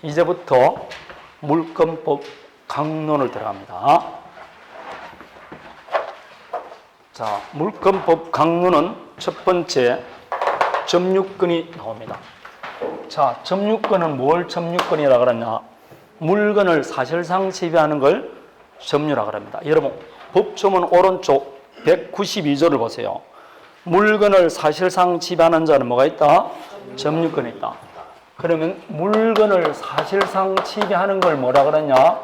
이제부터 물권법 강론을 들어갑니다. 자, 물권법 강론은 첫 번째 점유권이 나옵니다. 자, 점유권은 뭘 점유권이라 그러냐? 물건을 사실상 지배하는 걸 점유라 그럽니다. 여러분, 법조문 오른쪽 192조를 보세요. 물건을 사실상 지배하는 자는 뭐가 있다? 점유권이 있다. 그러면 물건을 사실상 지배하는 걸 뭐라 그러냐?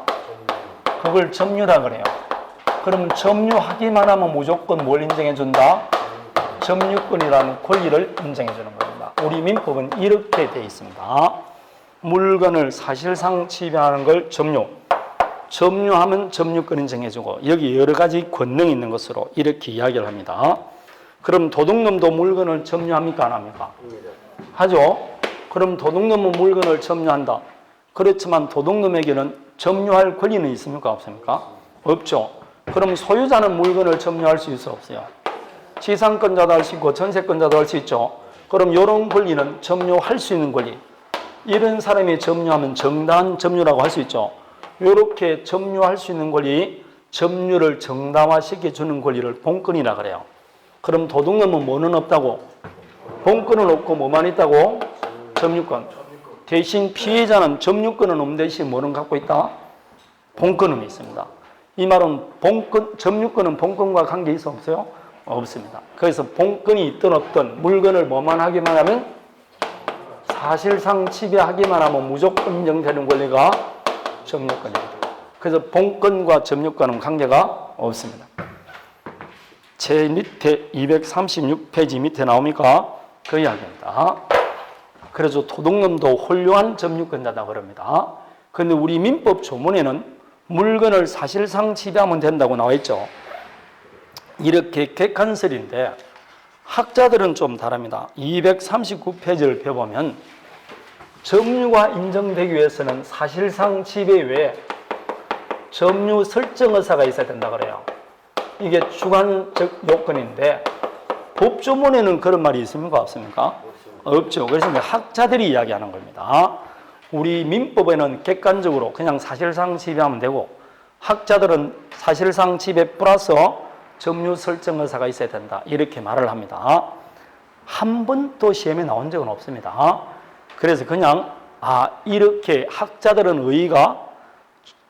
그걸 점유라 그래요. 그러면 점유하기만 하면 무조건 뭘 인정해 준다? 점유권이라는 권리를 인정해 주는 겁니다. 우리 민법은 이렇게 되어 있습니다. 물건을 사실상 지배하는 걸 점유하면 점유권 인정해주고, 여기 여러 가지 권능이 있는 것으로 이렇게 이야기를 합니다. 그럼 도둑놈도 물건을 점유합니까? 안 합니까? 하죠. 그럼 도둑놈은 물건을 점유한다. 그렇지만 도둑놈에게는 점유할 권리는 있습니까? 없습니까? 없죠. 그럼 소유자는 물건을 점유할 수 있어? 없어요? 지상권자도 할 수 있고 전세권자도 할 수 있죠. 그럼 이런 권리는 점유할 수 있는 권리, 이런 사람이 점유하면 정당한 점유라고 할 수 있죠. 이렇게 점유할 수 있는 권리, 점유를 정당화시켜주는 권리를 본권이라 그래요. 그럼 도둑놈은 뭐는 없다고? 본권은 없고 뭐만 있다고? 점유권. 대신 피해자는 점유권은 없는 대신 뭐는 갖고 있다? 본권은 있습니다. 이 말은 점유권은 본권과 관계 있어? 없어요? 없습니다. 그래서 본권이 있든 없든 물건을 뭐만 하기만 하면, 사실상 지배하기만 하면 무조건 인정되는 권리가 점유권입니다. 그래서 본권과 점유권은 관계가 없습니다. 제 밑에 236페이지 밑에 나옵니까? 그 이야기입니다. 그래서 도둑놈도 훌륭한 점유권자다 그럽니다. 그런데 우리 민법 조문에는 물건을 사실상 지배하면 된다고 나와 있죠. 이렇게 객관설인데 학자들은 좀 다릅니다. 239페이지를 펴보면 점유가 인정되기 위해서는 사실상 지배 외에 점유 설정 의사가 있어야 된다 그래요. 이게 주관적 요건인데 법조문에는 그런 말이 있습니까? 없습니까? 없죠. 그래서 학자들이 이야기하는 겁니다. 우리 민법에는 객관적으로 그냥 사실상 지배하면 되고, 학자들은 사실상 지배 플러스 점유 설정 의사가 있어야 된다, 이렇게 말을 합니다. 한 번도 시험에 나온 적은 없습니다. 그래서 그냥 이렇게 학자들은 의의가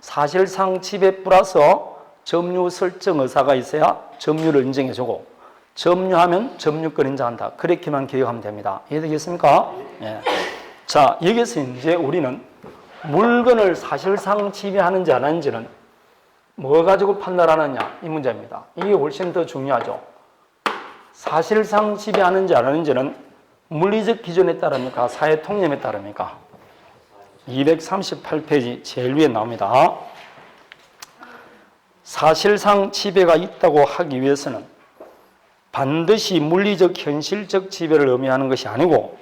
사실상 지배 플러스 점유 설정 의사가 있어야 점유를 인정해주고, 점유하면 점유권 인정한다, 그렇게만 기억하면 됩니다. 이해되겠습니까? 예. 자, 여기서 이제 우리는 물건을 사실상 지배하는지 안 하는지는 뭐 가지고 판단하느냐, 이 문제입니다. 이게 훨씬 더 중요하죠. 사실상 지배하는지 안 하는지는 물리적 기준에 따릅니까? 사회 통념에 따릅니까? 238페이지 제일 위에 나옵니다. 사실상 지배가 있다고 하기 위해서는 반드시 물리적 현실적 지배를 의미하는 것이 아니고,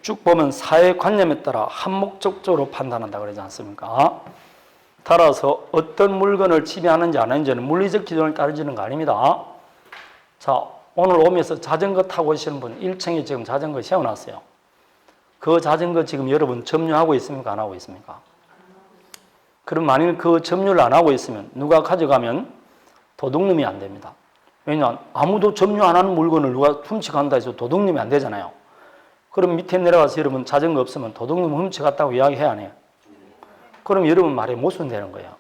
쭉 보면 사회관념에 따라 한목적적으로 판단한다 그러지 않습니까? 따라서 어떤 물건을 지배하는지 안 하는지는 물리적 기준을 따르지는 거 아닙니다. 자, 오늘 오면서 자전거 타고 오시는 분 1층에 지금 자전거 세워놨어요. 그 자전거 지금 여러분 점유하고 있습니까? 안 하고 있습니까? 그럼 만일 그 점유를 안 하고 있으면 누가 가져가면 도둑놈이 안 됩니다. 왜냐? 아무도 점유 안 하는 물건을 누가 훔쳐간다 해서 도둑놈이 안 되잖아요. 그럼 밑에 내려가서 여러분 자전거 없으면 도둑놈 훔쳐갔다고 이야기해야 안 해요? 그럼 여러분 말에 못 쓴다는 거예요.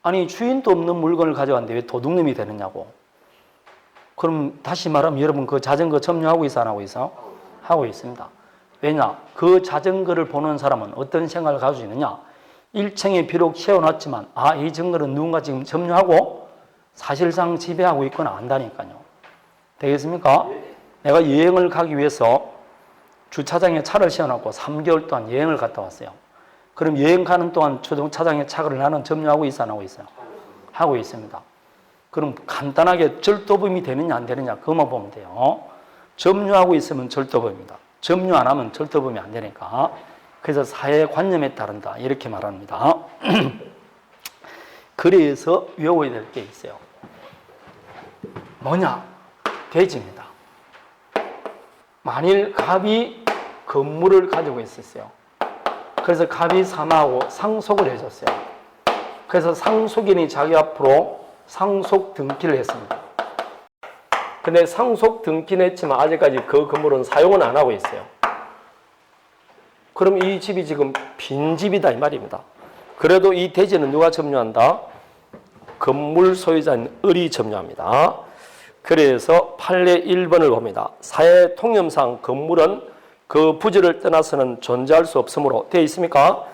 아니, 주인도 없는 물건을 가져갔는데 왜 도둑놈이 되느냐고. 그럼 다시 말하면 여러분 그 자전거 점유하고 있어, 안 하고 있어? 하고 있습니다. 왜냐? 그 자전거를 보는 사람은 어떤 생각을 가지고 있느냐? 1층에 비록 세워놨지만 이 자전거는 누군가 지금 점유하고 사실상 지배하고 있거나 안다니까요. 되겠습니까? 내가 여행을 가기 위해서 주차장에 차를 세워놓고 3개월 동안 여행을 갔다 왔어요. 그럼 여행 가는 동안 주차장에 차를 나는 점유하고 있어, 안 하고 있어요? 하고 있습니다. 그럼 간단하게 절도범이 되느냐 안 되느냐 그것만 보면 돼요. 점유하고 있으면 절도범입니다. 점유 안 하면 절도범이 안 되니까. 그래서 사회관념에 따른다, 이렇게 말합니다. 그래서 외워야 될 게 있어요. 뭐냐? 돼지입니다. 만일 갑이 건물을 가지고 있었어요. 그래서 갑이 3하고 상속을 해줬어요. 그래서 상속인이 자기 앞으로 상속 등기를 했습니다. 근데 상속 등기는 했지만 아직까지 그 건물은 사용은 안 하고 있어요. 그럼 이 집이 지금 빈집이다 이 말입니다. 그래도 이 대지는 누가 점유한다? 건물 소유자인 을이 점유합니다. 그래서 판례 1번을 봅니다. 사회 통념상 건물은 그 부지를 떠나서는 존재할 수 없으므로 되어 있습니까?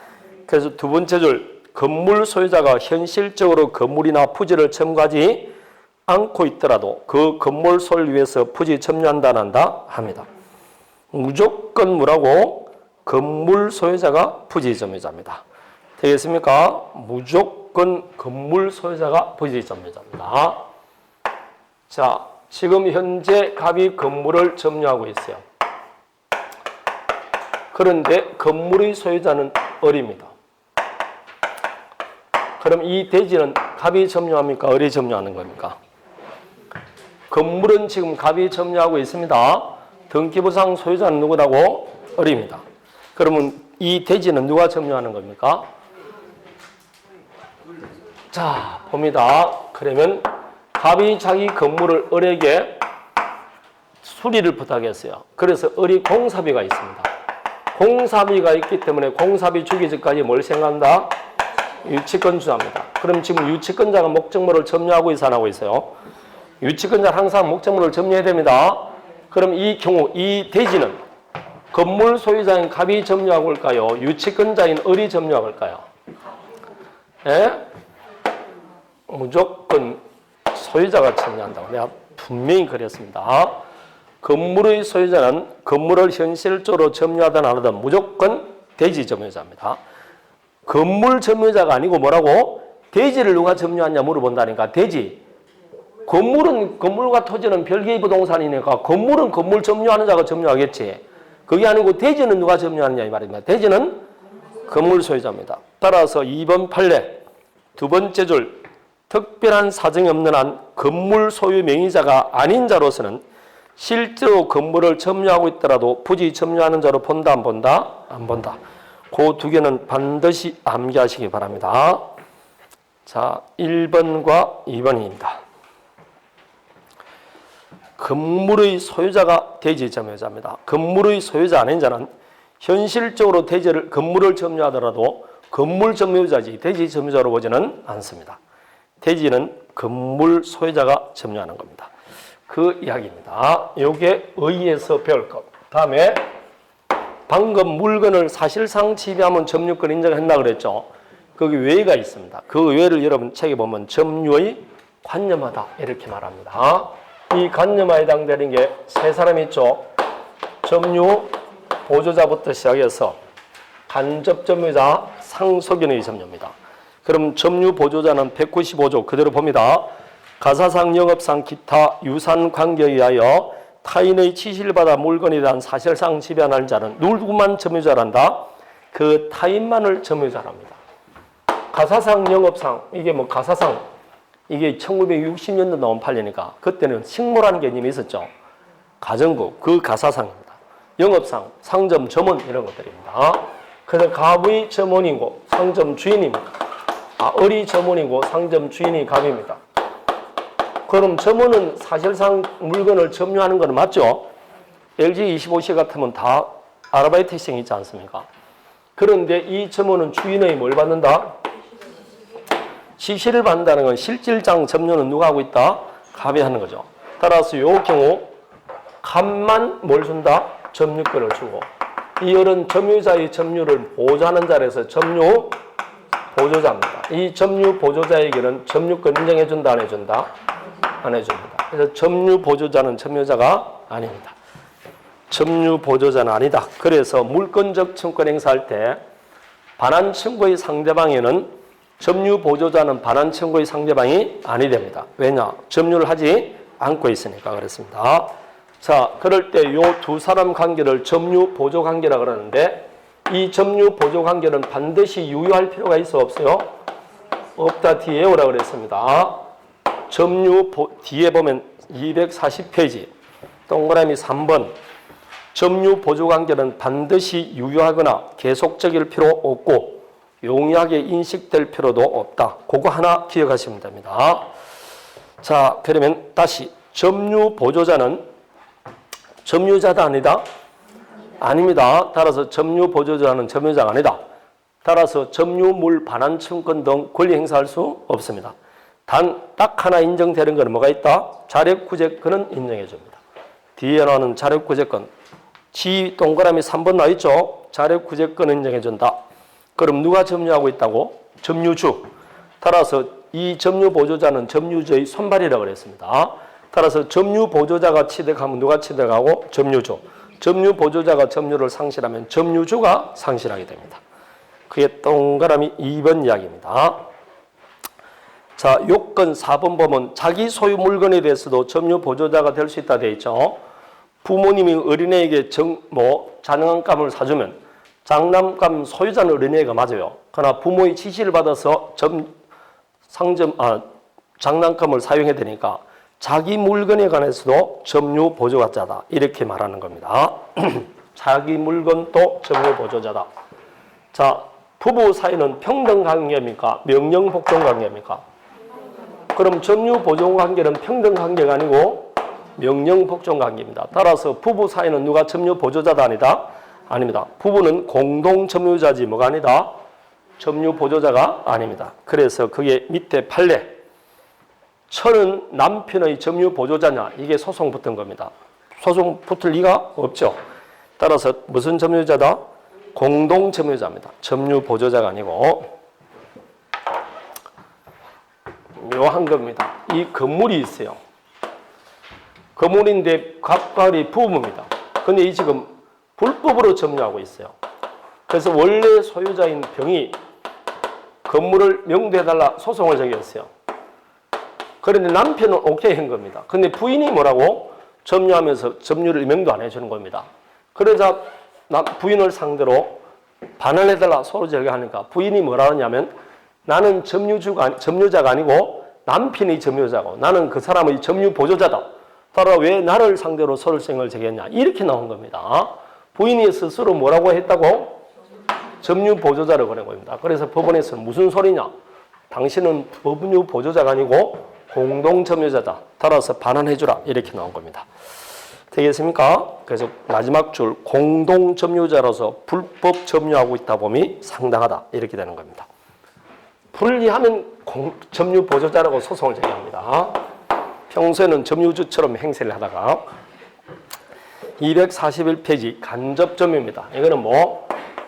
그래서 두 번째 줄 건물 소유자가 현실적으로 건물이나 부지를 점유하지 않고 있더라도 그 건물 소유를 위해서 부지 점유한다 안 한다 합니다. 무조건 뭐라고? 건물 소유자가 부지 점유자입니다. 되겠습니까? 무조건 건물 소유자가 부지 점유자입니다. 자, 지금 현재 갑이 건물을 점유하고 있어요. 그런데 건물의 소유자는 을입니다. 그럼 이 대지는 갑이 점유합니까? 을이 점유하는 겁니까? 건물은 지금 갑이 점유하고 있습니다. 등기부상 소유자는 누구라고? 을입니다. 그러면 이 대지는 누가 점유하는 겁니까? 자, 봅니다. 그러면 갑이 자기 건물을 을에게 수리를 부탁했어요. 그래서 을이 공사비가 있습니다. 공사비가 있기 때문에 공사비 주기 전까지 뭘 생각한다? 유치권자입니다. 그럼 지금 유치권자가 목적물을 점유하고 있어 안 하고 있어요? 유치권자는 항상 목적물을 점유해야 됩니다. 그럼 이 경우 이 대지는 건물 소유자인 갑이 점유하고 올까요? 유치권자인 을이 점유하고 올까요? 예? 무조건 소유자가 점유한다고 내가 분명히 그렸습니다. 건물의 소유자는 건물을 현실적으로 점유하든 안 하든 무조건 대지 점유자입니다. 건물 점유자가 아니고 뭐라고? 대지를 누가 점유하냐 물어본다니까. 대지. 건물은 건물과 토지는 별개의 부동산이니까 건물은 건물 점유하는 자가 점유하겠지. 그게 아니고 대지는 누가 점유하느냐 이 말입니다. 대지는 건물 소유자입니다. 따라서 2번 판례 두 번째 줄 특별한 사정이 없는 한 건물 소유 명의자가 아닌 자로서는 실제로 건물을 점유하고 있더라도 부지 점유하는 자로 본다 안 본다? 안 본다. 그 두 개는 반드시 암기하시기 바랍니다. 자, 1번과 2번입니다. 건물의 소유자가 대지 점유자입니다. 건물의 소유자 아닌 자는 현실적으로 건물을 점유하더라도 건물 점유자지 대지 점유자로 보지는 않습니다. 대지는 건물 소유자가 점유하는 겁니다. 그 이야기입니다. 이게 의에서 배울 것. 다음에 방금 물건을 사실상 지배하면 점유권 인정했나 그랬죠. 거기 외가 있습니다. 그 외를 여러분 책에 보면 점유의 관념하다 이렇게 말합니다. 이 관념에 해당되는 게 세 사람이 있죠. 점유 보조자부터 시작해서 간접 점유자, 상속인의 점유입니다. 그럼 점유 보조자는 195조 그대로 봅니다. 가사상, 영업상, 기타 유산 관계에 의하여 타인의 지시를 받아 물건에 대한 사실상 지배하는 자는 누구만 점유자란다? 그 타인만을 점유자랍니다. 가사상, 영업상 이게 뭐 가사상 이게 1960년도 나온 판례니까 그때는 식모라는 개념이 있었죠. 가정국 그 가사상입니다. 영업상, 상점, 점원 이런 것들입니다. 그래서 갑의 점원이고 상점 주인입니다. 을이 점원이고 상점 주인이 갑입니다. 그럼 점원은 사실상 물건을 점유하는 건 맞죠? LG25시 같으면 다 아르바이트생이 있지 않습니까? 그런데 이 점원은 주인의 뭘 받는다? 지시를 받는다는 건 실질상 점유는 누가 하고 있다? 갑이 하는 거죠. 따라서 이 경우 갑만 뭘 준다? 점유권을 주고 이 을은 점유자의 점유를 보조하는 자리에서 점유 보조자입니다. 이 점유 보조자에게는 점유권 인정해준다 안 해준다? 안 해줍니다. 그래서 점유 보조자는 점유자가 아닙니다. 점유 보조자는 아니다. 그래서 물권적 청권 행사할 때 반환 청구의 상대방에는 점유 보조자는 반환 청구의 상대방이 아니 됩니다. 왜냐? 점유를 하지 않고 있으니까 그렇습니다. 자, 그럴 때 요 두 사람 관계를 점유 보조 관계라 그러는데 이 점유 보조 관계는 반드시 유효할 필요가 있어 없어요? 없다 뒤에 오라 그랬습니다. 점유 뒤에 보면 240페이지 동그라미 3번 점유 보조 관계는 반드시 유효하거나 계속적일 필요 없고 용이하게 인식될 필요도 없다. 그거 하나 기억하시면 됩니다. 자, 그러면 다시 점유 보조자는 점유자다 아니다? 아닙니다. 따라서 점유 보조자는 점유자가 아니다. 따라서 점유물 반환 청구권 등 권리 행사할 수 없습니다. 단 딱 하나 인정되는 것은 뭐가 있다? 자력구제권은 인정해 줍니다. 뒤에 나오는 자력구제권 G 동그라미 3번 나와 있죠? 자력구제권 인정해 준다. 그럼 누가 점유하고 있다고? 점유주. 따라서 이 점유보조자는 점유주의 손발이라고 그랬습니다. 따라서 점유보조자가 취득하면 누가 취득하고? 점유주. 점유보조자가 점유를 상실하면 점유주가 상실하게 됩니다. 그게 동그라미 2번 이야기입니다. 자, 요건 4번 보면 자기 소유 물건에 대해서도 점유보조자가 될 수 있다 되어 있죠. 부모님이 어린애에게 장난감을 사주면 장난감 소유자는 어린애가 맞아요. 그러나 부모의 지시를 받아서 장난감을 사용해야 되니까 자기 물건에 관해서도 점유보조자다. 이렇게 말하는 겁니다. 자기 물건도 점유보조자다. 자, 부부 사이는 평등관계입니까? 명령복종관계입니까? 그럼 점유보조관계는 평등관계가 아니고 명령복종관계입니다. 따라서 부부 사이는 누가 점유보조자다 아니다? 아닙니다. 부부는 공동점유자지 뭐가 아니다? 점유보조자가 아닙니다. 그래서 그게 밑에 판례. 천은 남편의 점유보조자냐? 이게 소송 붙은 겁니다. 소송 붙을 리가 없죠. 따라서 무슨 점유자다? 공동점유자입니다. 점유보조자가 아니고 묘한 겁니다. 이 건물이 있어요. 건물인데 갑발이 부부입니다. 근데 이 지금 불법으로 점유하고 있어요. 그래서 원래 소유자인 병이 건물을 명도해달라 소송을 제기했어요. 그런데 남편은 오케이 한 겁니다. 근데 부인이 뭐라고? 점유하면서 점유를 명도 안 해주는 겁니다. 그러자 부인을 상대로 반환해달라 서로 제기하니까 부인이 뭐라 하냐면 나는 점유자가 아니고 남편이 점유자고 나는 그 사람의 점유보조자다. 따라 왜 나를 상대로 서울생을 제기했냐. 이렇게 나온 겁니다. 부인이 스스로 뭐라고 했다고? 점유보조자를 보낸 겁니다. 그래서 법원에서는 무슨 소리냐. 당신은 점유보조자가 아니고 공동점유자다. 따라서 반환해주라. 이렇게 나온 겁니다. 되겠습니까? 그래서 마지막 줄 공동점유자로서 불법 점유하고 있다 봄이 상당하다. 이렇게 되는 겁니다. 불리하면 점유보조자라고 소송을 제기합니다. 평소에는 점유주처럼 행세를 하다가 241페이지 간접점유입니다. 이거는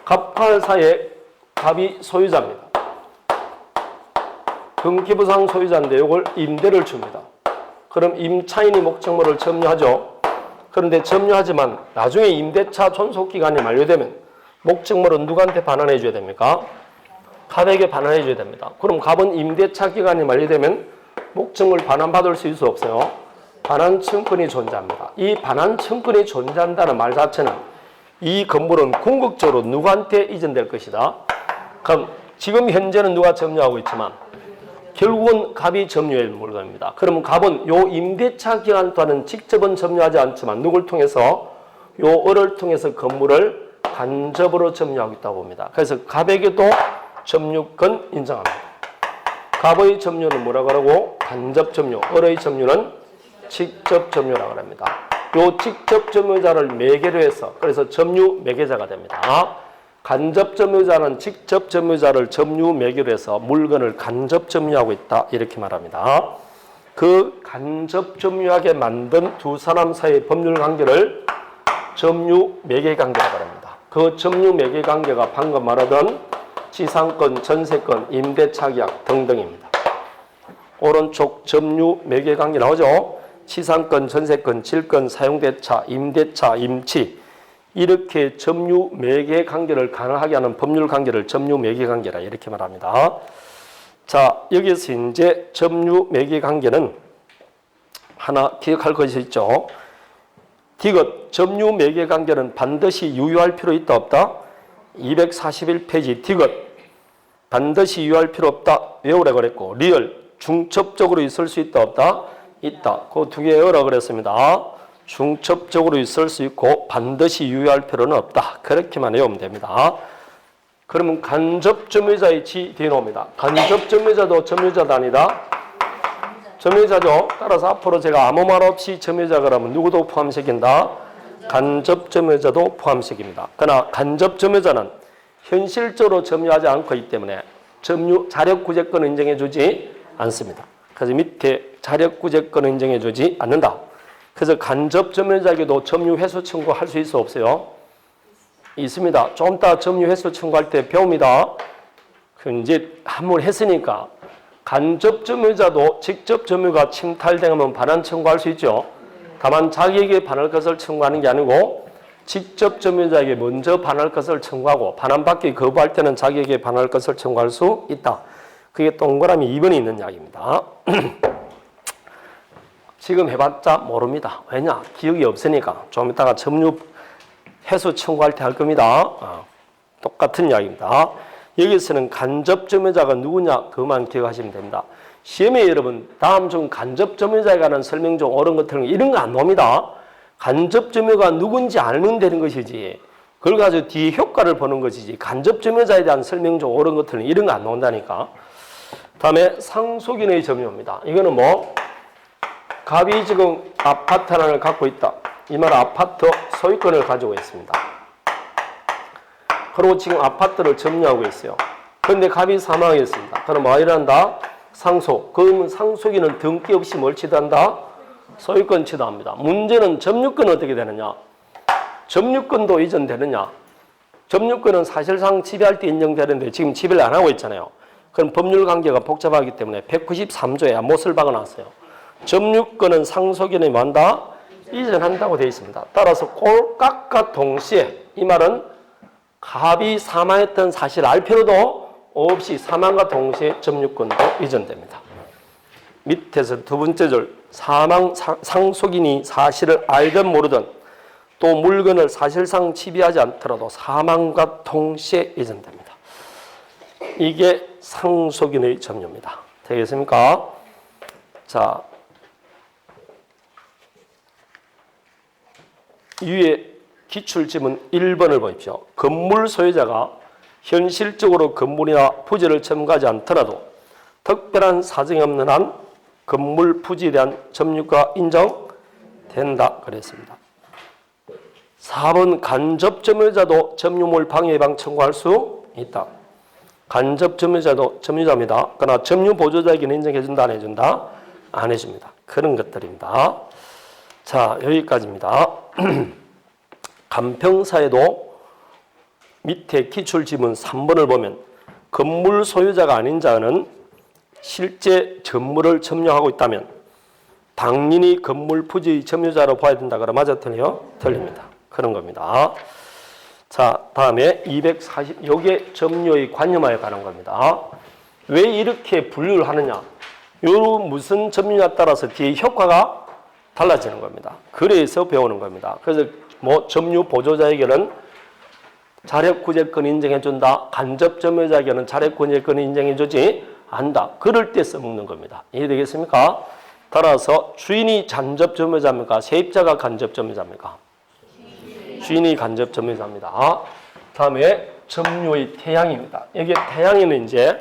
갑과사의 갑이 소유자입니다. 등기부상 소유자인데 이걸 임대를 줍니다. 그럼 임차인이 목적물을 점유하죠. 그런데 점유하지만 나중에 임대차 존속기간이 만료되면 목적물은 누구한테 반환해 줘야 됩니까? 갑에게 반환해 줘야 됩니다. 그럼 갑은 임대차 기간이 만료되면 목적물 반환받을 수 있을 수 없어요. 반환청구권이 존재합니다. 이 반환청구권이 존재한다는 말 자체는 이 건물은 궁극적으로 누구한테 이전될 것이다. 그럼 지금 현재는 누가 점유하고 있지만 결국은 갑이 점유할 물건입니다. 그러면 갑은 요 임대차 기간 동안은 직접은 점유하지 않지만 누굴 통해서? 요 을을 통해서 건물을 간접으로 점유하고 있다고 봅니다. 그래서 갑에게도 점유권 인정합니다. 갑의 점유는 뭐라고 하고? 간접 점유. 을의 점유는 직접 점유라고 합니다. 요 직접 점유자를 매개로 해서 그래서 점유 매개자가 됩니다. 간접 점유자는 직접 점유자를 점유 매개로 해서 물건을 간접 점유하고 있다. 이렇게 말합니다. 그 간접 점유하게 만든 두 사람 사이의 법률 관계를 점유 매개 관계라고 합니다. 그 점유 매개 관계가 방금 말하던 지상권, 전세권, 임대차 계약 등등입니다. 오른쪽 점유 매개 관계 나오죠? 지상권, 전세권, 질권, 사용대차, 임대차, 임치 이렇게 점유 매개 관계를 가능하게 하는 법률 관계를 점유 매개 관계라 이렇게 말합니다. 자, 여기서 이제 점유 매개 관계는 하나 기억할 것이 있죠. 디귿 점유 매개 관계는 반드시 유효할 필요 있다 없다? 241페이지 디귿 반드시 유효할 필요 없다. 외우라 그랬고 리얼 중첩적으로 있을 수 있다 없다? 있다. 그 두 개 외우라 그랬습니다. 중첩적으로 있을 수 있고 반드시 유의할 필요는 없다. 그렇게만 외우면 됩니다. 그러면 간접점유자의 뒤에 나옵니다. 간접점유자도 점유자도 아니다. 점유자죠. 따라서 앞으로 제가 아무 말 없이 점유자 그러면 누구도 포함시킨다. 간접점유자도 포함시킵니다. 그러나 간접점유자는 현실적으로 점유하지 않고 있기 때문에 자력구제권을 인정해주지 않습니다. 그래서 밑에 자력구제권을 인정해주지 않는다. 그래서 간접점유자에게도 점유회수 청구할 수 있어 없어요? 있습니다. 좀 이따 점유회수 청구할 때 배웁니다. 이제 한번 했으니까 간접점유자도 직접 점유가 침탈되면 반환 청구할 수 있죠. 다만 자기에게 반할 것을 청구하는 게 아니고 직접 점유자에게 먼저 반할 것을 청구하고 반환받기 거부할 때는 자기에게 반할 것을 청구할 수 있다. 그게 동그라미 2번이 있는 이야기입니다. 지금 해봤자 모릅니다. 왜냐? 기억이 없으니까. 좀 이따가 점유 회수 청구할 때 할 겁니다. 똑같은 이야기입니다. 여기서는 간접점유자가 누구냐? 그만 기억하시면 됩니다. 시험에 여러분 다음 중 간접점유자에 관한 설명 중 옳은 것들은 이런 거 안 나옵니다. 간접점유가 누군지 알면 되는 것이지 그걸 가지고 뒤에 효과를 보는 것이지 간접점유자에 대한 설명 중 옳은 것들은 이런 거 안 나온다니까. 다음에 상속인의 점유입니다. 이거는 뭐 갑이 지금 아파트 하나를 갖고 있다. 이 말 아파트 소유권을 가지고 있습니다. 그리고 지금 아파트를 점유하고 있어요. 그런데 갑이 사망했습니다. 그럼 뭐 일어난다? 상속. 그러면 상속인은 등기 없이 뭘 취득한다? 소유권 취득합니다. 문제는 점유권은 어떻게 되느냐? 점유권도 이전되느냐? 점유권은 사실상 지배할 때 인정되는데 지금 지배를 안 하고 있잖아요. 그럼 법률 관계가 복잡하기 때문에 193조에 못을 박아놨어요. 점유권은 상속인이 뭐한다? 이전한다고 되어 있습니다. 따라서 꼴깍과 동시에 이 말은 갑이 사망했던 사실을 알 필요도 없이 사망과 동시에 점유권도 이전됩니다. 밑에서 두 번째 줄 상속인이 사실을 알든 모르든 또 물건을 사실상 지배하지 않더라도 사망과 동시에 이전됩니다. 이게 상속인의 점유입니다. 되겠습니까? 자, 위에 기출지문 1번을 보십시오. 건물 소유자가 현실적으로 건물이나 부지를 점유하지 않더라도 특별한 사정이 없는 한 건물 부지에 대한 점유가 인정된다 그랬습니다. 4번 간접점유자도 점유물 방해방 청구할 수 있다. 간접점유자도 점유자입니다. 그러나 점유보조자에게는 인정해준다 안 해준다? 안 해줍니다. 그런 것들입니다. 자, 여기까지입니다. 간평사에도 밑에 기출지문 3번을 보면 건물 소유자가 아닌 자는 실제 건물을 점유하고 있다면 당연히 건물 부지 점유자로 봐야 된다. 그럼 맞아 틀려요? 틀립니다. 그런 겁니다. 자, 다음에 240, 요게 점유의 관념화에 관한 겁니다. 왜 이렇게 분류를 하느냐? 요 무슨 점유냐에 따라서 뒤에 효과가 달라지는 겁니다. 그래서 배우는 겁니다. 그래서 뭐 점유 보조자에게는 자력구제권 인정해준다. 간접점유자에게는 자력구제권 인정해주지 않는다. 그럴 때 써먹는 겁니다. 이해되겠습니까? 따라서 주인이 간접점유자입니까? 세입자가 간접점유자입니까? 주인이 간접점유자입니다. 다음에 점유의 태양입니다. 여기 태양에는 이제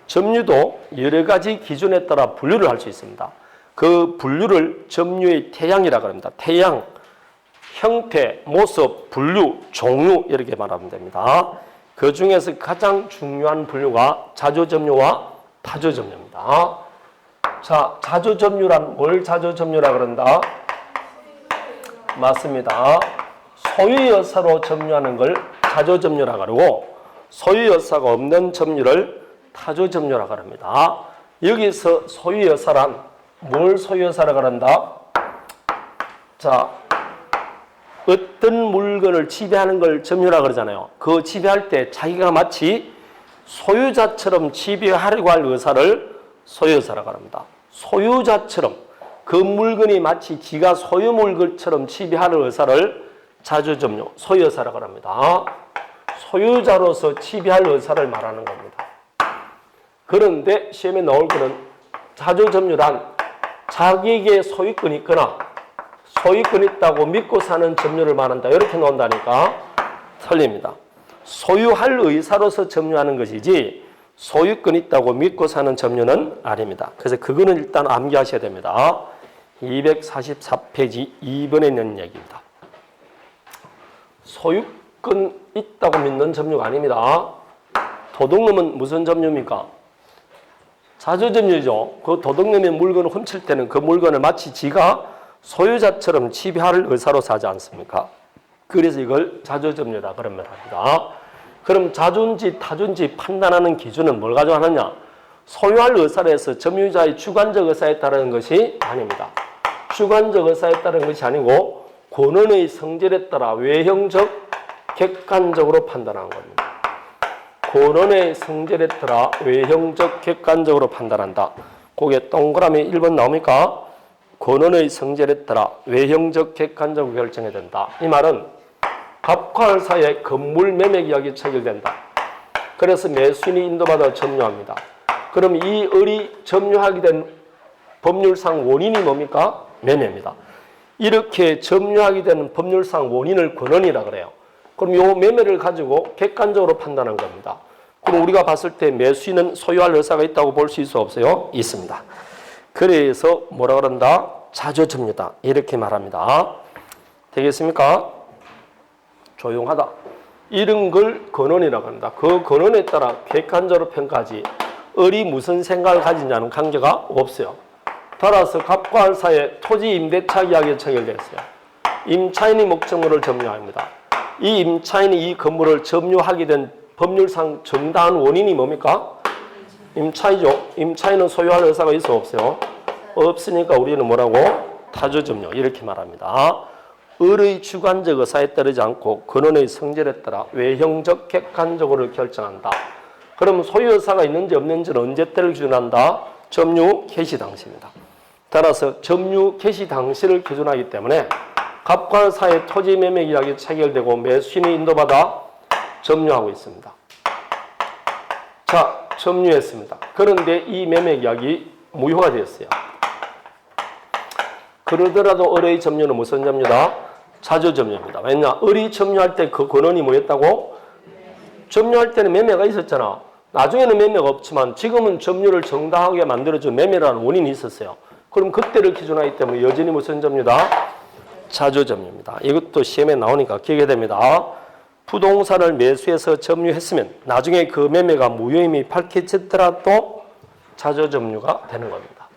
점유도 여러 가지 기준에 따라 분류를 할 수 있습니다. 그 분류를 점유의 태양이라고 합니다. 태양, 형태, 모습, 분류, 종류 이렇게 말하면 됩니다. 그 중에서 가장 중요한 분류가 자조점유와 타조점유입니다. 자, 자조점유란 뭘 자조점유라 그런다? 맞습니다. 소유여사로 점유하는 걸 자조점유라 그러고 소유여사가 없는 점유를 타조점유라 그럽니다. 여기서 소유여사란 뭘 소유여사라 그런다? 자, 어떤 물건을 지배하는 걸 점유라 그러잖아요. 그 지배할 때 자기가 마치 소유자처럼 지배하려고 할 의사를 소유여사라고 합니다. 소유자처럼 그 물건이 마치 지가 소유물처럼 지배하는 의사를 자조점유, 소유여사라고 합니다. 소유자로서 지배할 의사를 말하는 겁니다. 그런데 시험에 나올 거는 자조점유란 자기에게 소유권이 있거나 소유권 있다고 믿고 사는 점유를 말한다. 이렇게 놓는다니까 틀립니다. 소유할 의사로서 점유하는 것이지 소유권 있다고 믿고 사는 점유는 아닙니다. 그래서 그거는 일단 암기하셔야 됩니다. 244페이지 2번에 있는 얘기입니다. 소유권 있다고 믿는 점유가 아닙니다. 도둑놈은 무슨 점유입니까? 자조점유죠. 그 도둑놈의 물건을 훔칠 때는 그 물건을 마치 지가 소유자처럼 지배할 의사로 사지 않습니까? 그래서 이걸 자조점유다 그런 말 합니다. 그럼 자주인지 타주인지 판단하는 기준은 뭘 가져가느냐? 소유할 의사로 해서 점유자의 주관적 의사에 따르는 것이 아닙니다. 주관적 의사에 따르는 것이 아니고 권한의 성질에 따라 외형적, 객관적으로 판단하는 겁니다. 권한의 성질에 따라 외형적, 객관적으로 판단한다. 거기에 동그라미 1번 나옵니까? 권한의 성질에 따라 외형적, 객관적으로 결정해야 된다. 이 말은 갑과 사이에 건물 매매 계약이 체결된다. 그래서 매수인이 인도받아 점유합니다. 그럼 이 을이 점유하게 된 법률상 원인이 뭡니까? 매매입니다. 이렇게 점유하게 되는 법률상 원인을 권한이라 그래요. 그럼 이 매매를 가지고 객관적으로 판단한 겁니다. 그럼 우리가 봤을 때 매수인은 소유할 의사가 있다고 볼 수 있어 없어요? 있습니다. 그래서 뭐라 그런다? 자조점유다. 이렇게 말합니다. 되겠습니까? 조용하다. 이런 걸 권한이라고 한다. 그 권한에 따라 객관적으로 평가하지 을이 무슨 생각을 가지냐는 관계가 없어요. 따라서 갑과 알 사이에 토지 임대차 계약이 체결됐어요. 임차인이 목적물을 점유합니다. 이 임차인이 이 건물을 점유하게 된 법률상 정당한 원인이 뭡니까? 임차이죠. 임차인은 소유할 의사가 있어 없어요? 없으니까 우리는 뭐라고? 타주점유 이렇게 말합니다. 을의 주관적 의사에 따르지 않고 권한의 성질에 따라 외형적, 객관적으로 결정한다. 그럼 소유 의사가 있는지 없는지는 언제 때를 기준한다? 점유 개시 당시입니다. 따라서 점유 개시 당시를 기준하기 때문에 갑과 사의 토지 매매 계약이 체결되고 매수인이 인도받아 점유하고 있습니다. 자, 점유했습니다. 그런데 이 매매 계약이 무효가 되었어요. 그러더라도 을의 점유는 무슨 점유다? 자조점유입니다. 왜냐? 을이 점유할 때 그 권한이 뭐였다고? 점유할 때는 매매가 있었잖아. 나중에는 매매가 없지만 지금은 점유를 정당하게 만들어준 매매라는 원인이 있었어요. 그럼 그때를 기준하기 때문에 여전히 무슨 점유다? 자조점유입니다. 이것도 시험에 나오니까 기억해야 됩니다. 부동산을 매수해서 점유했으면 나중에 그 매매가 무효임이 밝혀졌더라도 자조점유가 되는 겁니다.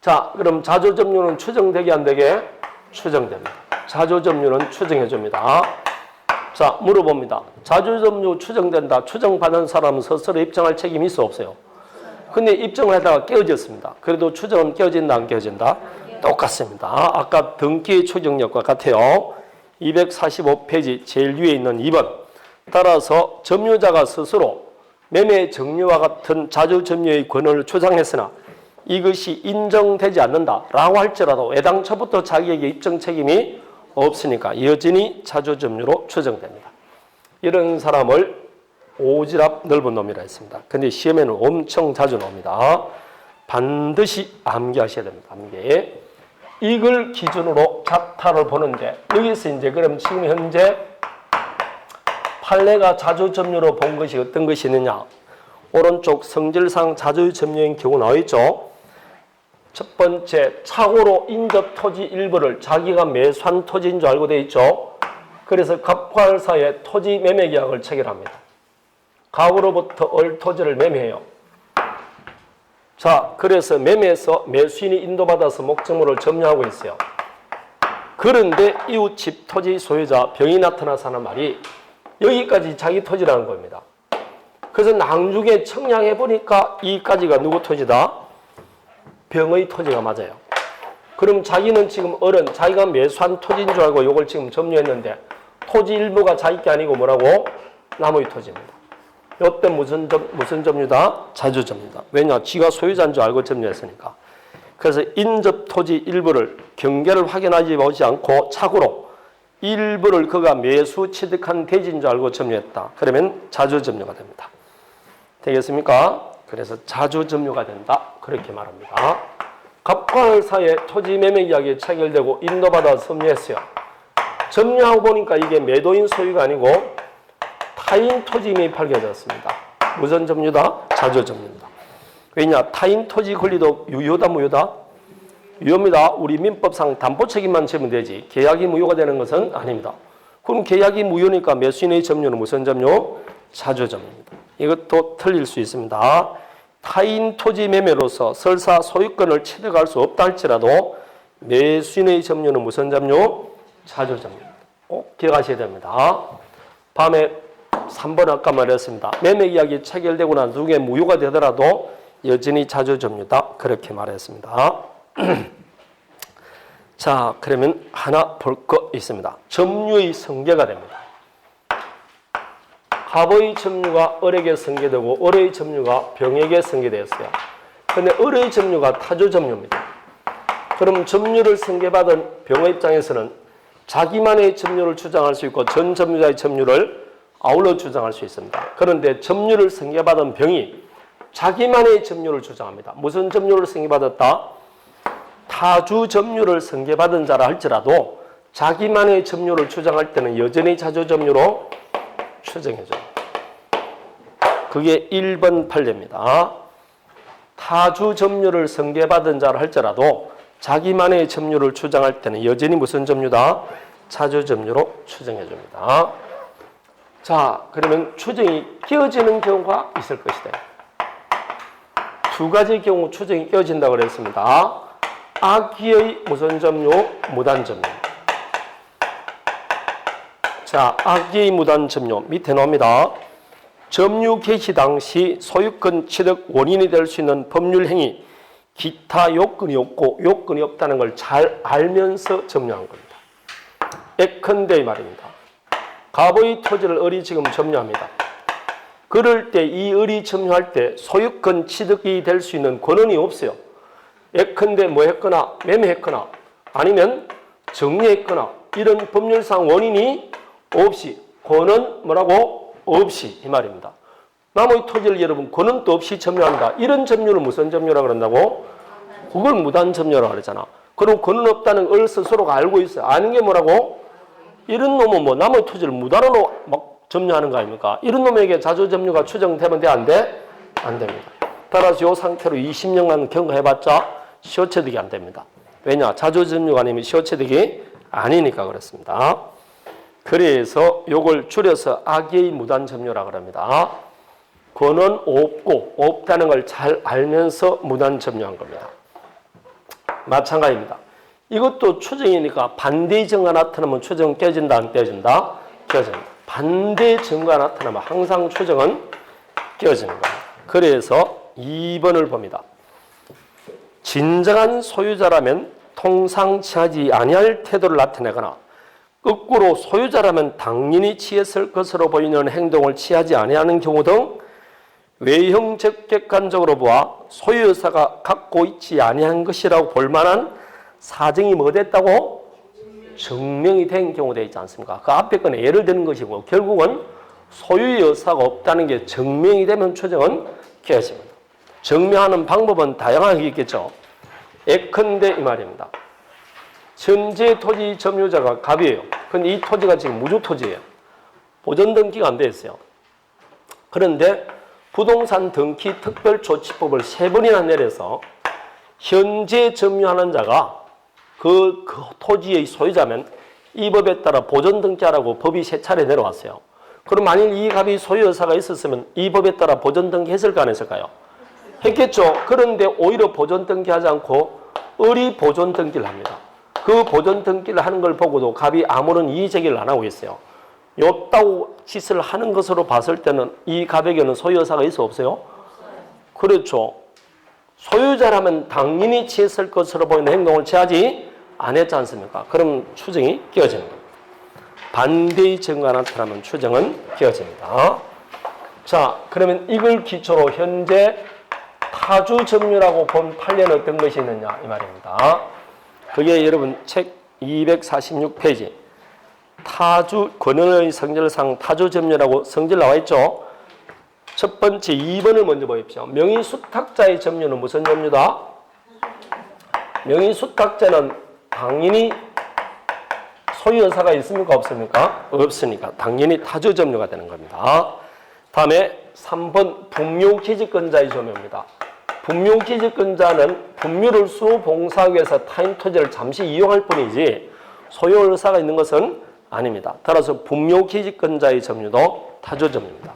자, 그럼 자조점유는 추정되게 안 되게? 추정됩니다. 자조점유는 추정해줍니다. 자, 물어봅니다. 자조점유 추정된다. 추정받은 사람은 스스로 입증할 책임이 있어 없어요? 근데 입증을 하다가 깨어졌습니다. 그래도 추정은 깨어진다 안 깨어진다? 똑같습니다. 아까 등기의 추정력과 같아요. 245페이지 제일 위에 있는 2번. 따라서 점유자가 스스로 매매 정리와 같은 자조점유의 권한을 주장했으나 이것이 인정되지 않는다라고 할지라도 애당초부터 자기에게 입증 책임이 없으니까 여전히 자조점유로 추정됩니다. 이런 사람을 오지랖 넓은 놈이라 했습니다. 근데 시험에는 엄청 자주 나옵니다. 반드시 암기하셔야 됩니다. 암기. 이걸 기준으로 자타를 보는데 여기서 이제 그럼 지금 현재 판례가 자조점유로 본 것이 어떤 것이 있느냐? 오른쪽 성질상 자조점유인 경우 나와 있죠. 첫 번째, 착오로 인접 토지 일부를 자기가 매수한 토지인 줄 알고 돼 있죠. 그래서 갑과 을 사이에 토지 매매 계약을 체결합니다. 갑으로부터 을 토지를 매매해요. 자, 그래서 매매에서 매수인이 인도받아서 목적물을 점유하고 있어요. 그런데 이웃집 토지 소유자 병이 나타나서 하는 말이 여기까지 자기 토지라는 겁니다. 그래서 나중에 청량해 보니까 이까지가 누구 토지다? 병의 토지가 맞아요. 그럼 자기는 지금 을은 자기가 매수한 토지인 줄 알고 이걸 지금 점유했는데 토지 일부가 자기 게 아니고 뭐라고? 남의 토지입니다. 이때 무슨 점유다? 자조점유다. 왜냐? 지가 소유자인 줄 알고 점유했으니까. 그래서 인접 토지 일부를 경계를 확인하지 보지 않고 착오로 일부를 그가 매수 취득한 대지인 줄 알고 점유했다. 그러면 자조점유가 됩니다. 되겠습니까? 그래서 자조점유가 된다. 그렇게 말합니다. 갑과 박관을사의 토지 매매 계약이 체결되고 인도받아 점유했어요. 점유하고 보니까 이게 매도인 소유가 아니고 타인 토지임이 밝혀졌습니다. 무슨 점유다? 자조 점유입니다. 왜냐? 타인 토지 권리도 유효다 무효다? 유효입니다. 우리 민법상 담보 책임만 지면 되지 계약이 무효가 되는 것은 아닙니다. 그럼 계약이 무효니까 매수인의 점유는 무슨 점유? 자조 점유입니다. 이것도 틀릴 수 있습니다. 타인 토지 매매로서 설사 소유권을 취득할 수 없다 할지라도 매수인의 점유는 무슨 점유? 자조 점유입니다. 꼭 기억하셔야 됩니다. 밤에 3번 아까 말했습니다. 매매 계약이 체결되고 난 후에 무효가 되더라도 여전히 자조 점유다. 그렇게 말했습니다. 자, 그러면 하나 볼 거 있습니다. 점유의 승계가 됩니다. 갑의 점유가 을에게 승계되고 을의 점유가 병에게 승계되었어요. 그런데 을의 점유가 타조 점유입니다. 그럼 점유를 승계받은 병의 입장에서는 자기만의 점유를 주장할 수 있고 전 점유자의 점유를 아울러 주장할 수 있습니다. 그런데 점유를 승계받은 병이 자기만의 점유를 주장합니다. 무슨 점유를 승계받았다? 타주 점유를 승계받은 자라 할지라도 자기만의 점유를 주장할 때는 여전히 자조 점유로 추정해줘요. 그게 1번 판례입니다. 타주 점유를 승계받은 자라 할지라도 자기만의 점유를 주장할 때는 여전히 무슨 점유다? 자조 점유로 추정해줍니다. 자, 그러면 추정이 깨어지는 경우가 있을 것이다. 두 가지 경우 추정이 깨어진다고 그랬습니다. 악기의 무슨 점유? 무단 점유. 자, 악기의 무단 점유 밑에 나옵니다. 점유 개시 당시 소유권 취득 원인이 될 수 있는 법률 행위, 기타 요건이 없고 요건이 없다는 걸 잘 알면서 점유한 겁니다. 예컨대 이 말입니다. 갑의 토지를 을이 지금 점유합니다. 그럴 때 이 을이 점유할 때 소유권 취득이 될 수 있는 권한이 없어요. 예컨대 뭐 했거나 매매했거나 아니면 정리했거나 이런 법률상 원인이 없이 권한 뭐라고? 없이 이 말입니다. 남의 토지를 여러분 권한도 없이 점유한다. 이런 점유를 무슨 점유라고 그런다고? 그걸 무단 점유라고 그러잖아. 그럼 권한 없다는 걸 스스로가 알고 있어요. 아는 게 뭐라고? 이런 놈은 뭐 남의 토지를 무단으로 막 점유하는 거 아닙니까? 이런 놈에게 자조 점유가 추정되면 돼? 안 돼? 안 됩니다. 따라서 이 상태로 20년간 경과해봤자 시효체득이 안 됩니다. 왜냐? 자조 점유가 아니면 시효체득이 아니니까 그렇습니다. 그래서 이걸 줄여서 악의 무단 점유라고 합니다. 권한 없고 없다는 걸 잘 알면서 무단 점유한 겁니다. 마찬가지입니다. 이것도 추정이니까 반대의 증거가 나타나면 추정은 깨진다 안 깨진다? 깨집니다. 반대 증거가 나타나면 항상 추정은 깨지는 겁니다. 그래서 2번을 봅니다. 진정한 소유자라면 통상 취하지 아니할 태도를 나타내거나 거꾸로 소유자라면 당연히 취했을 것으로 보이는 행동을 취하지 아니하는 경우 등 외형적 객관적으로 보아 소유자가 갖고 있지 아니한 것이라고 볼 만한 사정이 뭐 됐다고? 증명이 된 경우 되어 있지 않습니까? 그 앞에 거는 예를 드는 것이고 결국은 소유의 여사가 없다는 게 증명이 되면 추정은 깨집니다. 증명하는 방법은 다양하게 있겠죠. 예컨대 이 말입니다. 현재 토지 점유자가 갑이에요. 근데 이 토지가 지금 무주토지예요. 보전 등기가 안 돼 있어요. 그런데 부동산 등기 특별조치법을 3번이나 내려서 현재 점유하는 자가 그 토지의 소유자면 이 법에 따라 보전 등기하라고 법이 3차례 내려왔어요. 그럼 만일 이 갑이 소유여사가 있었으면 이 법에 따라 보전 등기 했을까 안 했을까요? 했겠죠. 그런데 오히려 보전 등기하지 않고 을이 보전 등기를 합니다. 그 보전 등기를 하는 걸 보고도 갑이 아무런 이의 제기를 안 하고 있어요. 요따구 짓을 하는 것으로 봤을 때는 이 갑에게는 소유여사가 있어 없어요? 그렇죠. 소유자라면 당연히 취했을 것으로 보이는 행동을 취하지 안 했지 않습니까? 그럼 추정이 깨어지는 겁니다. 반대의 증거가 나타나면 추정은 깨어집니다. 자, 그러면 이걸 기초로 현재 타주 점유라고 본 판례는 어떤 것이 있느냐 이 말입니다. 그게 여러분 책 246페이지 타주 권한의 성질상 타주 점유라고 성질 나와 있죠. 첫 번째 2번을 먼저 보십시오. 명의 수탁자의 점유는 무슨 점유다? 명의수탁자는 당연히 소유여사가 있습니까? 없습니까? 없으니까 당연히 타주점유가 되는 겁니다. 다음에 3번 분묘기지권자의 점유입니다. 분묘기지권자는 분묘를 수봉사하기 위해서 타인 토지를 잠시 이용할 뿐이지 소유의사가 있는 것은 아닙니다. 따라서 분묘기지권자의 점유도 타주점유입니다.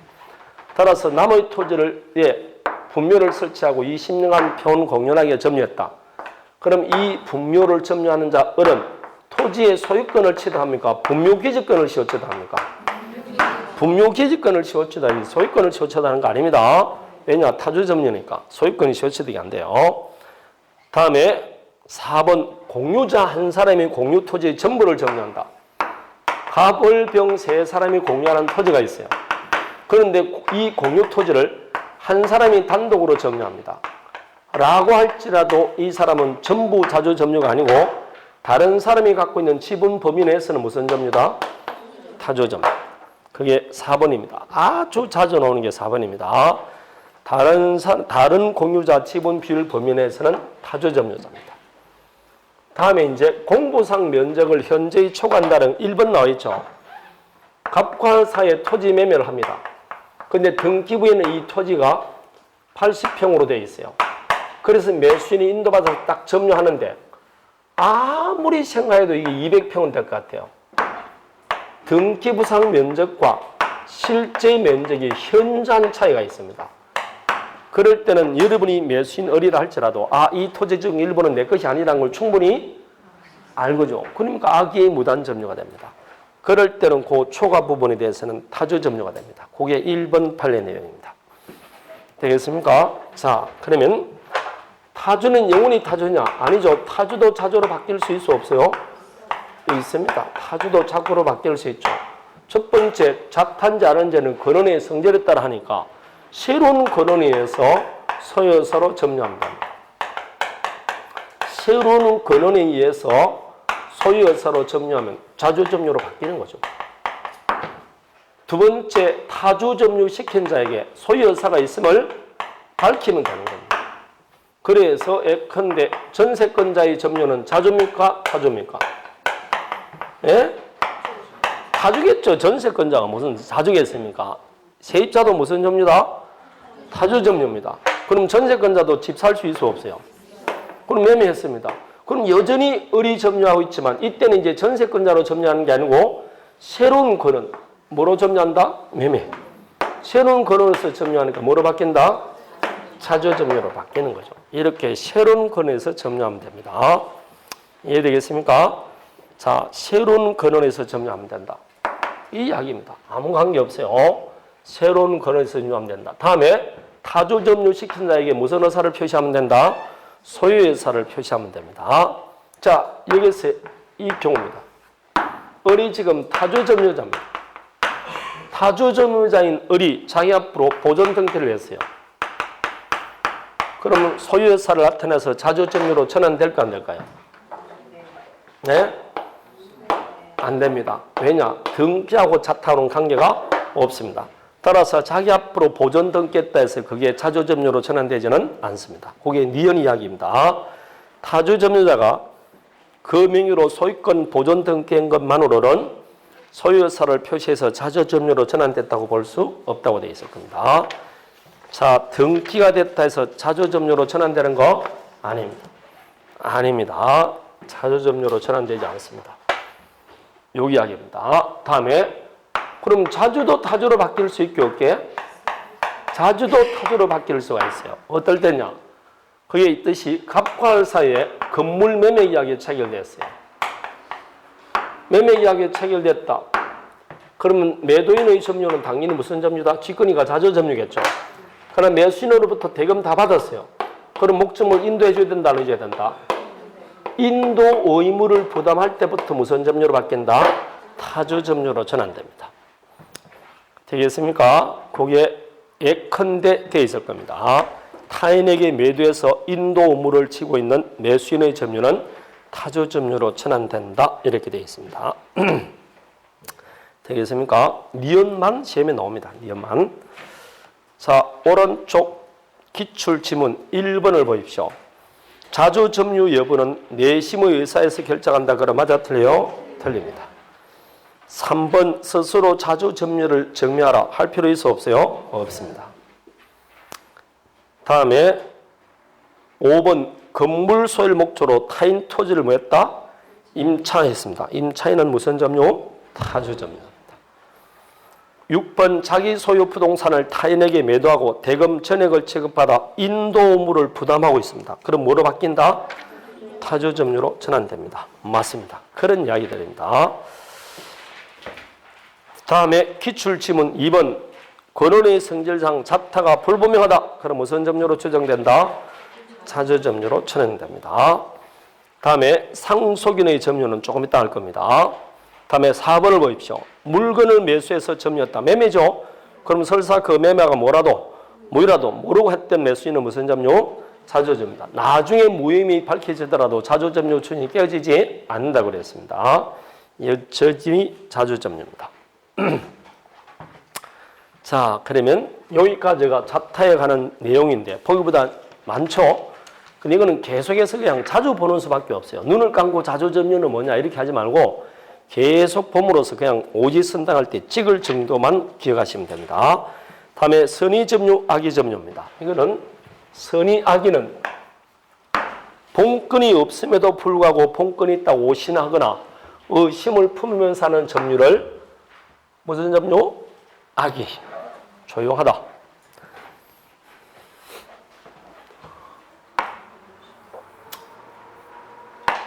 따라서 남의 토지를 분묘를 설치하고 20년간 평온 공연하게 점유했다. 그럼 이 분묘를 점유하는 자은 토지의 소유권을 취득합니까? 분묘기지권을 취득합니까? 분묘기지권을 취득하지 소유권을 취득하는 거 아닙니다. 왜냐? 타주점유니까 소유권이 취득이 안 돼요. 다음에 4번 공유자 한 사람이 공유 토지의 전부를 점유한다. 갑을병 세 사람이 공유하는 토지가 있어요. 그런데 이 공유 토지를 한 사람이 단독으로 점유합니다. 라고 할지라도 이 사람은 전부 자주점유가 아니고 다른 사람이 갖고 있는 지분 범위 내에서는 무슨 점유다? 타주점유. 그게 4번입니다. 아주 자주 나오는 게 4번입니다. 다른 공유자 지분 비율 범위 내에서는 타주점유자입니다. 다음에 이제 공부상 면적을 현저히 초과한다는 1번 나와 있죠. 갑과사에 토지 매매를 합니다. 근데 등기부에는 이 토지가 80평으로 되어 있어요. 그래서 매수인이 인도받아서 딱 점유하는데 아무리 생각해도 이게 200평은 될 것 같아요. 등기부상 면적과 실제 면적이 현저한 차이가 있습니다. 그럴 때는 여러분이 매수인 어리라 할지라도 이 토지 중 일부는 내 것이 아니라는 걸 충분히 알고죠. 그러니까 악의의 무단 점유가 됩니다. 그럴 때는 그 초과 부분에 대해서는 타주 점유가 됩니다. 그게 1번 판례 내용입니다. 되겠습니까? 자, 그러면 타주는 영원히 타주냐? 아니죠. 타주도 자주로 바뀔 수 있어 없어요? 있습니다. 타주도 자주로 바뀔 수 있죠. 첫 번째, 자탄지 아는지는 근원의 성질에 따라 하니까 새로운 근원에 의해서 소유서로 점유합니다. 새로운 근원에 의해서 소유여사로 점유하면 자주점유로 바뀌는 거죠. 두 번째, 타주점유 시킨 자에게 소유여사가 있음을 밝히면 되는 겁니다. 그래서 예컨대 전세권자의 점유는 자주입니까? 타주입니까? 예? 타주겠죠. 전세권자가 무슨 자주겠습니까? 세입자도 무슨 점유다? 타주점유입니다. 그럼 전세권자도 집 살 수 있어 없어요? 그럼 매매했습니다. 그럼 여전히 을이 점유하고 있지만 이때는 이제 전세권자로 점유하는 게 아니고 새로운 근원, 뭐로 점유한다? 매매. 새로운 근원에서 점유하니까 뭐로 바뀐다? 자주점유로 바뀌는 거죠. 이렇게 새로운 근원에서 점유하면 됩니다. 이해되겠습니까? 자, 새로운 근원에서 점유하면 된다. 이 이야기입니다. 아무 관계 없어요. 새로운 근원에서 점유하면 된다. 다음에 타주점유 시킨 자에게 무슨 의사를 표시하면 된다? 소유의 의사를 표시하면 됩니다. 자, 여기서 이 경우입니다. 을이 지금 타주점유자입니다. 타주점유자인 을이 자기 앞으로 보존 등기를 했어요. 그러면 소유의 의사를 나타내서 자주점유로 전환될까 안 될까요? 네? 안 됩니다. 왜냐? 등기하고 자타하고는 관계가 없습니다. 따라서 자기 앞으로 보존 등기했다 해서 그게 자주점유로 전환되지는 않습니다. 그게 니은 이야기입니다. 타주점유자가 그 명의로 소유권 보존 등기한 것만으로는 소유여사를 표시해서 자주점유로 전환됐다고 볼 수 없다고 되어 있을 겁니다. 자, 등기가 됐다 해서 자주점유로 전환되는 거 아닙니다. 아닙니다. 자주점유로 전환되지 않습니다. 요 이야기입니다. 다음에 그럼 자주도 타주로 바뀔 수 있게 없게? 자주도 타주로 바뀔 수가 있어요. 어떨 때냐? 그게 있듯이 갑과 을 사이에 건물 매매 이야기가 체결됐어요. 매매 이야기가 체결됐다. 그러면 매도인의 점유는 당연히 무슨 점유다? 직권이가 자주점유겠죠. 그러나 매수인으로부터 대금 다 받았어요. 그럼 목적물 인도해 줘야 된다, 안 해줘야 된다? 인도 의무를 부담할 때부터 무슨 점유로 바뀐다? 타주점유로 전환됩니다. 되겠습니까? 그게 예컨대 되어 있을 겁니다. 타인에게 매도해서 인도 의무를 지고 있는 매수인의 점유는 타주점유로 전환된다. 이렇게 되어 있습니다. 되겠습니까? 니은만 시험에 나옵니다. 니은만. 자, 오른쪽 기출지문 1번을 보십시오. 자주 점유 여부는 내심의 의사에서 결정한다. 그럼 맞아 틀려요? 틀립니다. 3번 스스로 자주 점유를 증명하라. 할 필요 있어 없어요? 없습니다. 다음에 5번 건물 소유를 목적으로 타인 토지를 뭐 했다? 임차했습니다. 임차인은 무슨 점유? 타주 점유입니다. 6번 자기 소유 부동산을 타인에게 매도하고 대금 전액을 지급받아 인도물을 부담하고 있습니다. 그럼 뭐로 바뀐다? 타주 점유로 전환됩니다. 맞습니다. 그런 이야기들입니다. 다음에 기출지문 2번 권원의 성질상 자타가 불분명하다. 그럼 무슨 점유로 추정된다? 타주 점유로 전환됩니다. 다음에 상속인의 점유는 조금 이따 할 겁니다. 다음에 4번을 보십시오. 물건을 매수해서 점유했다. 매매죠. 그럼 설사 그 매매가 뭐라도 모르고 했던 매수인은 무슨 점유? 자조점유다. 나중에 무혐의 밝혀지더라도 자조점유 추정이 깨어지지 않는다고 그랬습니다. 여전히 자조점유입니다. 자, 그러면 여기까지가 자타에 관한 내용인데 보기보다 많죠? 근데 이거는 계속해서 그냥 자주 보는 수밖에 없어요. 눈을 감고 자조점유는 뭐냐 이렇게 하지 말고 계속 봄으로써 그냥 오지선당할 때 찍을 정도만 기억하시면 됩니다. 다음에 선의점유, 악의점유입니다. 이거는 선의악의는 본건이 없음에도 불구하고 본건이 있다고 오신하거나 의심을 품으면서 하는 점유를 무슨 점유? 악의. 조용하다.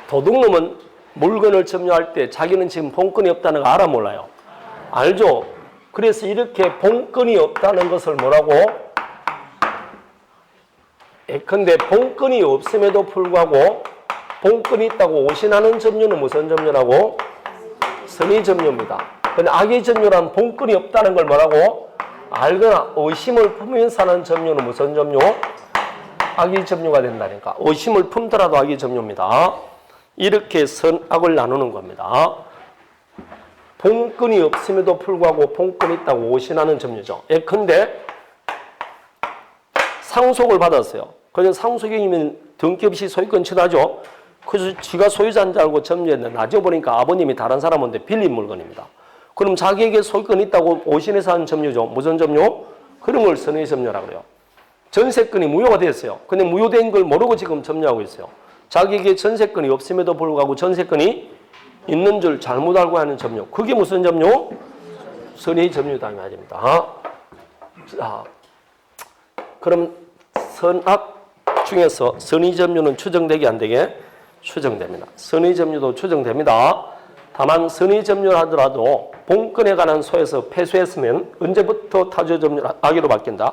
도둑놈은 물건을 점유할 때 자기는 지금 본건이 없다는 거 알아 몰라요? 알죠? 그래서 이렇게 본건이 없다는 것을 뭐라고? 예컨대 본건이 없음에도 불구하고 본건이 있다고 오신하는 점유는 무슨 점유라고? 선의 점유입니다. 근데 악의 점유란 본건이 없다는 걸 뭐라고? 알거나 의심을 품으면서 하는 점유는 무슨 점유? 악의 점유가 된다니까. 의심을 품더라도 악의 점유입니다. 이렇게 선악을 나누는 겁니다. 본건이 없음에도 불구하고 본건이 있다고 오신하는 점유죠. 예컨대 상속을 받았어요. 그래서 상속인이면 등기 없이 소유권 취득하죠. 그래서 지가 소유자인 줄 알고 점유했는데 나중에 보니까 아버님이 다른 사람한테 빌린 물건입니다. 그럼 자기에게 소유권 있다고 오신해서 하는 점유죠. 무슨 점유? 그런 걸 선의 점유라고 그래요. 전세권이 무효가 됐어요. 근데 무효된 걸 모르고 지금 점유하고 있어요. 자기에게 전세권이 없음에도 불구하고 전세권이 있는 줄 잘못 알고 하는 점유. 그게 무슨 점유? 선의 점유다 이 말입니다. 자, 그럼 선악 중에서 선의 점유는 추정되게 안 되게? 추정됩니다. 선의 점유도 추정됩니다. 다만 선의 점유를 하더라도 본건에 관한 소에서 패소했으면 언제부터 타주 점유 악의로 바뀐다?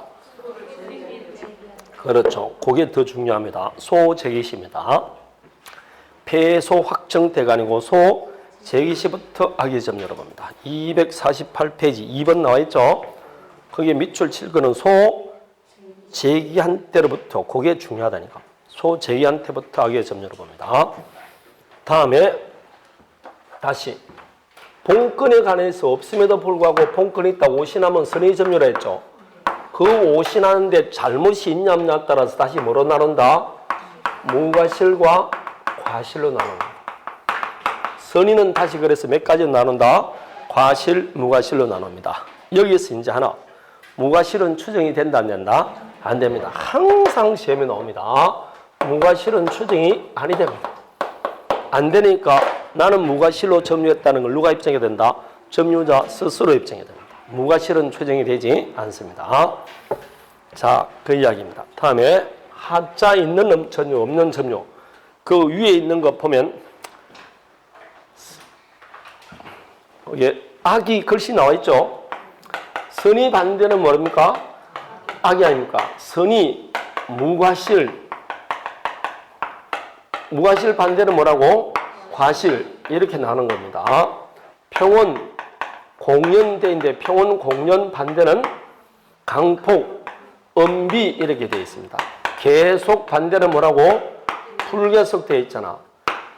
그렇죠. 그게 더 중요합니다. 소재기시입니다. 패소 확정때가 아니고 소재기시부터 악의 점유로 봅니다. 248페이지 2번 나와 있죠. 거기에 밑줄 칠 거는 소재기한 때로부터 그게 중요하다니까. 소재기한 때부터 악의 점유로 봅니다. 다음에 다시 본건에 관해서 없음에도 불구하고 본건이 있다고 오신하면 선의 점유라 했죠. 그 오신하는데 잘못이 있냐 없냐에 따라서 다시 뭐로 나눈다? 무과실과 과실로 나눕니다. 선의는 다시 그래서 몇 가지로 나눈다? 과실, 무과실로 나눕니다. 여기서 이제 하나, 무과실은 추정이 된다 안 된다? 안 됩니다. 항상 시험에 나옵니다. 무과실은 추정이 아니 됩니다. 안 되니까 나는 무과실로 점유했다는 걸 누가 입증해야 된다? 점유자 스스로 입증해야 됩니다. 무과실은 추정이 되지 않습니다. 자, 그 이야기입니다. 다음에 하자 있는 점유, 없는 점유. 그 위에 있는 거 보면 이게 악이 글씨 나와 있죠. 선의 반대는 뭐랍니까? 악이 아닙니까? 선의, 무과실. 무과실 반대는 뭐라고? 과실. 이렇게 나누는 겁니다. 평원, 공연대인데 평원, 공연 반대는 강폭, 엄비 이렇게 되어 있습니다. 계속 반대는 뭐라고? 불계속 되어 있잖아.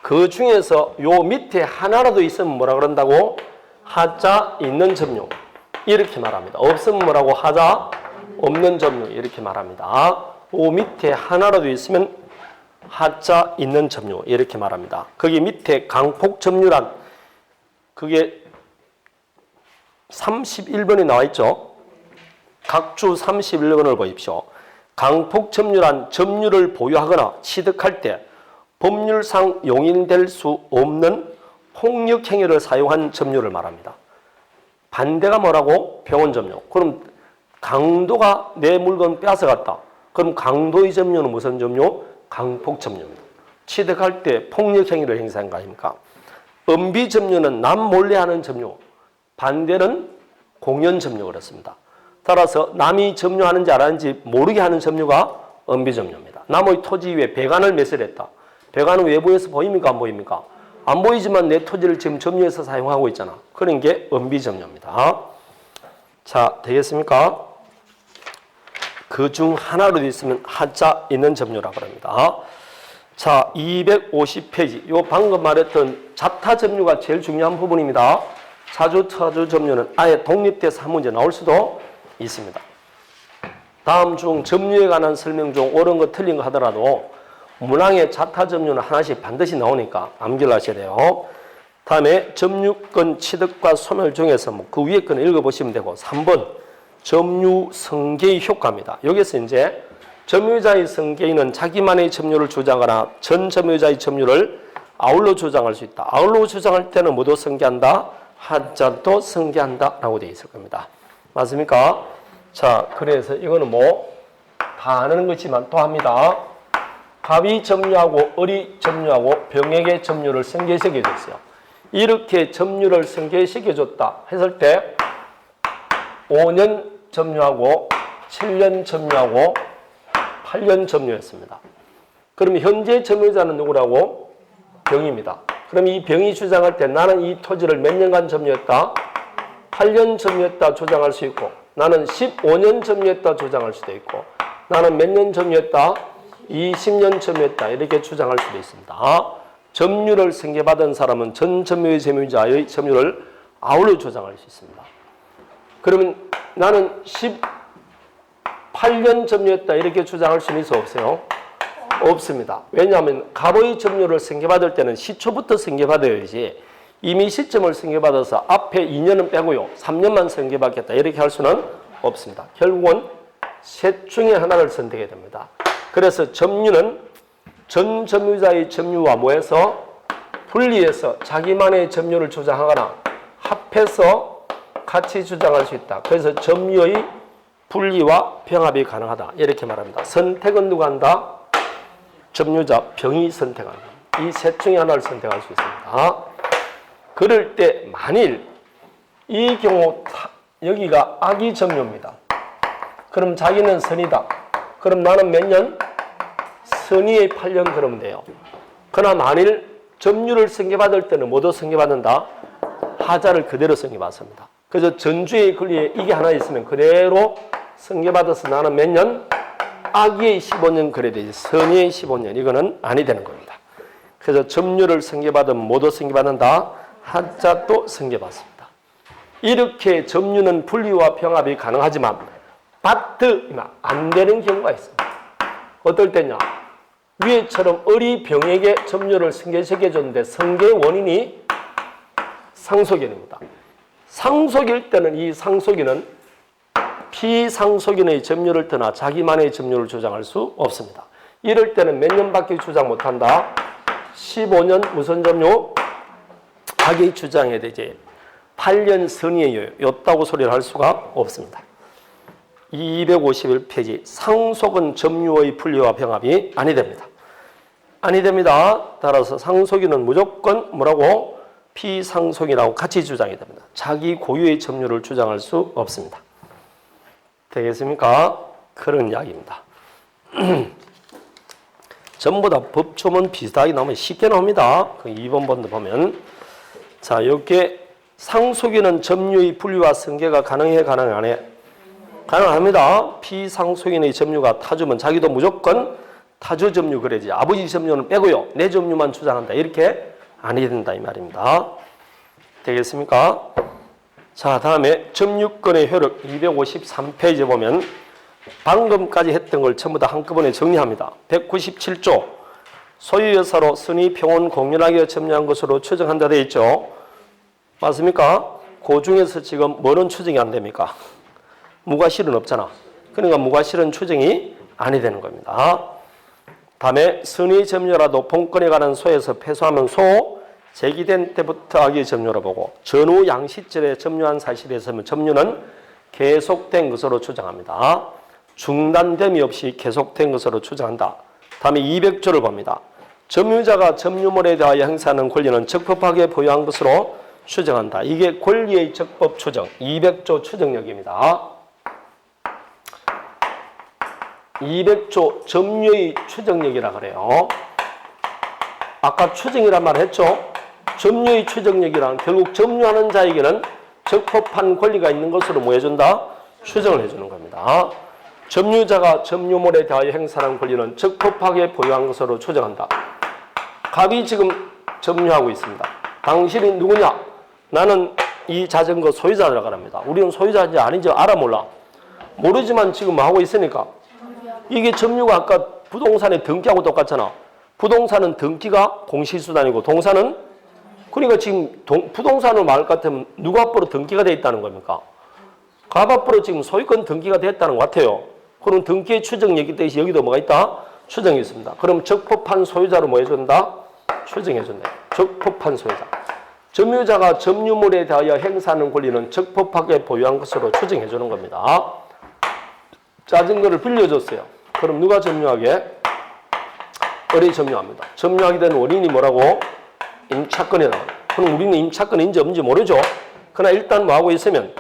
그 중에서 요 밑에 하나라도 있으면 뭐라 그런다고? 하자 있는 점유. 이렇게 말합니다. 없으면 뭐라고? 하자 없는 점유. 이렇게 말합니다. 요 밑에 하나라도 있으면 하자 있는 점유 이렇게 말합니다. 거기 밑에 강폭 점유란 그게 31번이 나와 있죠. 각주 31번을 보십시오. 강폭 점유란 점유를 보유하거나 취득할 때 법률상 용인될 수 없는 폭력 행위를 사용한 점유를 말합니다. 반대가 뭐라고? 병원 점유. 그럼 강도가 내 물건 빼앗아갔다. 그럼 강도의 점유는 무슨 점유? 강폭 점유입니다. 취득할 때 폭력 행위를 행사한 거 아닙니까? 은비 점유는 남 몰래 하는 점유. 반대는 공연 점유 그렇습니다. 따라서 남이 점유하는지 안 하는지 모르게 하는 점유가 은비 점유입니다. 남의 토지 위에 배관을 매설했다. 배관은 외부에서 보입니까? 안 보입니까? 안 보이지만 내 토지를 지금 점유해서 사용하고 있잖아. 그런 게 은비 점유입니다. 자, 되겠습니까? 그 중 하나로 되어 있으면 하자 있는 점유라고 합니다. 자, 250페이지. 요 방금 말했던 자타 점유가 제일 중요한 부분입니다. 차주 점유는 아예 독립돼서 한 문제 나올 수도 있습니다. 다음 중 점유에 관한 설명 중 옳은 거 틀린 거 하더라도 문항에 자타 점유는 하나씩 반드시 나오니까 암기를 하셔야 돼요. 다음에 점유권 취득과 소멸 중에서 그 위에 거는 읽어보시면 되고 3번 점유 승계의 효과입니다. 여기서 이제 점유자의 승계인은 자기만의 점유를 주장하거나 전 점유자의 점유를 아울러 주장할 수 있다. 아울러 주장할 때는 모두 승계한다. 하자도 승계한다 라고 되어 있을 겁니다. 맞습니까? 자, 그래서 이거는 다 아는 거지만 또 합니다. 갑이 점유하고 을이 점유하고 병에게 점유를 승계시켜 줬어요. 이렇게 점유를 승계시켜 줬다 했을 때 5년 점유하고 7년 점유하고 8년 점유했습니다. 그럼 현재 점유자는 누구라고? 병입니다. 그럼 이 병이 주장할 때 나는 이 토지를 몇 년간 점유했다? 8년 점유했다 주장할 수 있고 나는 15년 점유했다 주장할 수도 있고 나는 몇 년 점유했다? 20년 점유했다 이렇게 주장할 수도 있습니다. 점유를 승계받은 사람은 전 점유의 점유자의 점유를 아울러 주장할 수 있습니다. 그러면 나는 18년 점유했다 이렇게 주장할 수는 있어 없어요? 없습니다. 왜냐하면 갑의 점유를 승계받을 때는 시초부터 승계받아야지 이미 시점을 승계받아서 앞에 2년은 빼고요 3년만 승계받겠다 이렇게 할 수는 없습니다. 결국은 셋 중에 하나를 선택해야 됩니다. 그래서 점유는 전 점유자의 점유와 뭐해서 분리해서 자기만의 점유를 주장하거나 합해서 같이 주장할 수 있다. 그래서 점유의 분리와 병합이 가능하다 이렇게 말합니다. 선택은 누가 한다? 점유자 병이 선택한다. 이 셋 중에 하나를 선택할 수 있습니다. 그럴 때 만일 이 경우 여기가 악의 점유입니다. 그럼 자기는 선이다. 그럼 나는 몇 년? 선의의 8년 그러면 돼요. 그러나 만일 점유를 승계받을 때는 모두 승계받는다. 하자를 그대로 승계받습니다. 그래서 전주의 권리에 이게 하나 있으면 그대로 승계받아서 나는 몇 년? 악의 15년 그래야 되지. 선의의 15년. 이거는 아니 되는 겁니다. 그래서 점유를 승계받으면 모두 승계받는다. 하자도 승계받습니다. 이렇게 점유는 분리와 병합이 가능하지만 안 되는 경우가 있습니다. 어떨 때냐? 위에처럼 을이 병에게 점유를 승계시켜줬는데 승계의 원인이 상속인입니다. 상속일 때는 이 상속인은 피상속인의 점유를 떠나 자기만의 점유를 주장할 수 없습니다. 이럴 때는 몇 년밖에 주장 못한다? 15년 무슨 점유? 악의 주장에 되지 8년 선의의 였다고 소리를 할 수가 없습니다. 251페이지 상속은 점유의 분리와 병합이 아니 됩니다. 아니 됩니다. 따라서 상속인은 무조건 뭐라고? 피상속인하고 같이 주장이 됩니다. 자기 고유의 점유를 주장할 수 없습니다. 되겠습니까? 그런 이야기입니다. 전부 다 법조문 비슷하게 나오면 쉽게 나옵니다. 그 2번 번도 보면 자 이렇게 상속인은 점유의 분리와 승계가 가능해 안 해? 가능합니다. 피상속인의 점유가 타주면 자기도 무조건 타주 점유 그래야지 아버지 점유는 빼고요 내 점유만 주장한다 이렇게 아니 된다 이 말입니다. 되겠습니까? 자 다음에 점유권의 효력 253페이지 보면 방금까지 했던 걸 전부 다 한꺼번에 정리합니다. 197조 소유여사로 순위 평온 공연하게 점유한 것으로 추정한다 되어 있죠. 맞습니까? 그 중에서 지금 뭐는 추정이 안 됩니까? 무과실은 없잖아. 그러니까 무과실은 추정이 아니 되는 겁니다. 다음에 순위 점유라도 본권에 관한 소에서 패소하면 소, 제기된 때부터 하기 점유로 보고 전후 양시절에 점유한 사실에 있으면 점유는 계속된 것으로 추정합니다. 중단됨이 없이 계속된 것으로 추정한다. 다음에 200조를 봅니다. 점유자가 점유물에 대하여 행사하는 권리는 적법하게 보유한 것으로 추정한다. 이게 권리의 적법 추정, 200조 추정력입니다. 200조 점유의 추정력이라 그래요. 아까 추정이란 말 했죠? 점유의 추정력이란 결국 점유하는 자에게는 적법한 권리가 있는 것으로 뭐 해준다? 추정을 해주는 겁니다. 점유자가 점유물에 대하여 행사하는 권리는 적법하게 보유한 것으로 추정한다. 갑이 지금 점유하고 있습니다. 당신이 누구냐? 나는 이 자전거 소유자라고 합니다. 우리는 소유자인지 아닌지 알아 몰라? 모르지만 지금 하고 있으니까 이게 점유가 아까 부동산의 등기하고 똑같잖아. 부동산은 등기가 공시수단이고 동산은 그러니까 지금 부동산을 말할 것 같으면 누구 앞으로 등기가 돼 있다는 겁니까? 갑 앞으로 지금 소유권 등기가 됐다는 것 같아요. 그럼 등기의 추정력이 때문에 여기도 뭐가 있다? 추정이 있습니다. 그럼 적법한 소유자로 뭐 해준다? 추정해준다. 적법한 소유자. 점유자가 점유물에 대하여 행사하는 권리는 적법하게 보유한 것으로 추정해주는 겁니다. 자전거를 빌려줬어요. 그럼 누가 점유하게? 을이 점유합니다. 점유하게 된 원인이 뭐라고? 임차권이라고. 그럼 우리는 임차권인지 없는지 모르죠. 그러나 일단 뭐 하고 있으면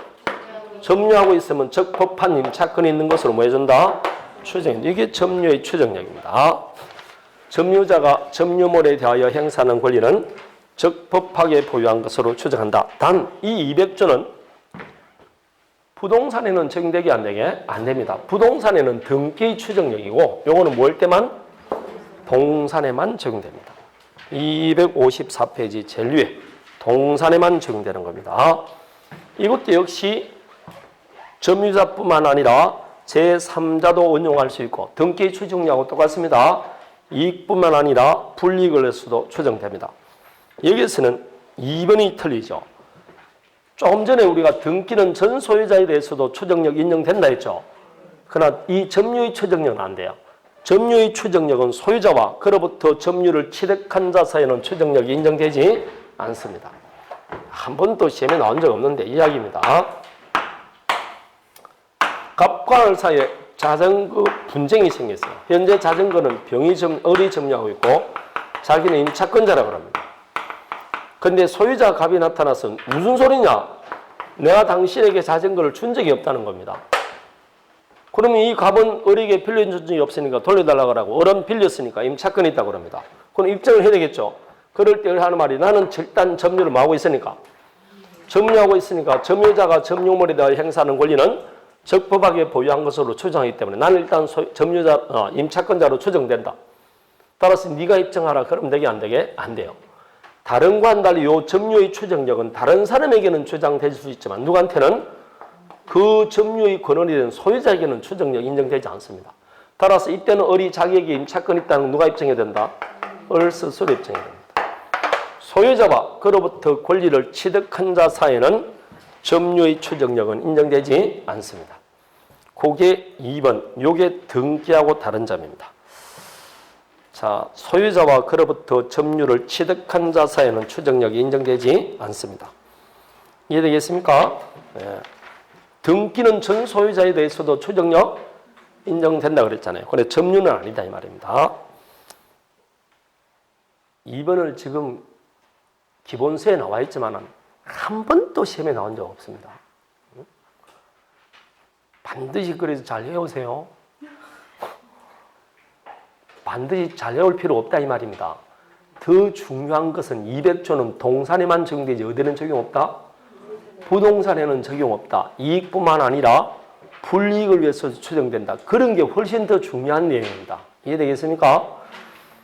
점유하고 있으면 적법한 임차권이 있는 것으로 뭐 해준다? 추정입니다. 이게 점유의 추정력입니다. 점유자가 점유물에 대하여 행사하는 권리는 적법하게 보유한 것으로 추정한다. 단 이 200조는 부동산에는 적용되게 안 되게? 안 됩니다. 부동산에는 등기의 추정력이고 요거는 뭘 때만? 동산에만 적용됩니다. 254페이지 제일 위에 동산에만 적용되는 겁니다. 이것도 역시 점유자뿐만 아니라 제3자도 운용할 수 있고 등기 추정량하고 똑같습니다. 이익뿐만 아니라 불이익을 해서도 추정됩니다. 여기서는 2번이 틀리죠. 조금 전에 우리가 등기는 전 소유자에 대해서도 추정력 인정된다 했죠. 그러나 이 점유의 추정력은 안 돼요. 점유의 추정력은 소유자와 그로부터 점유를 취득한 자 사이에는 추정력이 인정되지 않습니다. 한 번도 시험에 나온 적 없는데 이야기입니다. 갑과 을 사이에 자전거 분쟁이 생겼어요. 현재 자전거는 을이 점유하고 있고 자기는 임차권자라고 합니다. 근데 소유자 갑이 나타나서 무슨 소리냐? 내가 당신에게 자전거를 준 적이 없다는 겁니다. 그러면 이 갑은 을에게 빌려준 적이 없으니까 돌려달라고 하고 을은 빌렸으니까 임차권이 있다고 합니다. 그럼 입증을 해야 되겠죠. 그럴 때 하는 말이 나는 일단 점유를 하고 있으니까 점유자가 점유물에 대하여 행사하는 권리는 적법하게 보유한 것으로 추정하기 때문에 나는 일단 임차권자로 추정된다. 따라서 네가 입증하라. 그럼 되게 안 되게? 안 돼요. 다른 과는 달리 이 점유의 추정력은 다른 사람에게는 주장될 수 있지만 누구한테는 그 점유의 권한이 된 소유자에게는 추정력 인정되지 않습니다. 따라서 이때는 을이 자기에게 임차권이 있다는 누가 입증해야 된다? 을 스스로 입증해야 됩니다. 소유자와 그로부터 권리를 취득한 자 사이에는 점유의 추정력은 인정되지 않습니다. 그게 2번, 요게 등기하고 다른 점입니다. 자, 소유자와 그로부터 점유를 취득한 자 사이에는 추정력이 인정되지 않습니다. 이해되겠습니까? 네. 등기는 전 소유자에 대해서도 추정력 인정된다 그랬잖아요. 그런데 점유는 아니다 이 말입니다. 2번을 지금 기본서에 나와 있지만 한 번도 시험에 나온 적 없습니다. 반드시 그래서 잘 외우세요. 반드시 잘 외울 필요 없다 이 말입니다. 더 중요한 것은 200조는 동산에만 적용되지 어디는 적용 없다? 부동산에는 적용 없다. 이익뿐만 아니라 불이익을 위해서 추정된다. 그런 게 훨씬 더 중요한 내용입니다. 이해되겠습니까?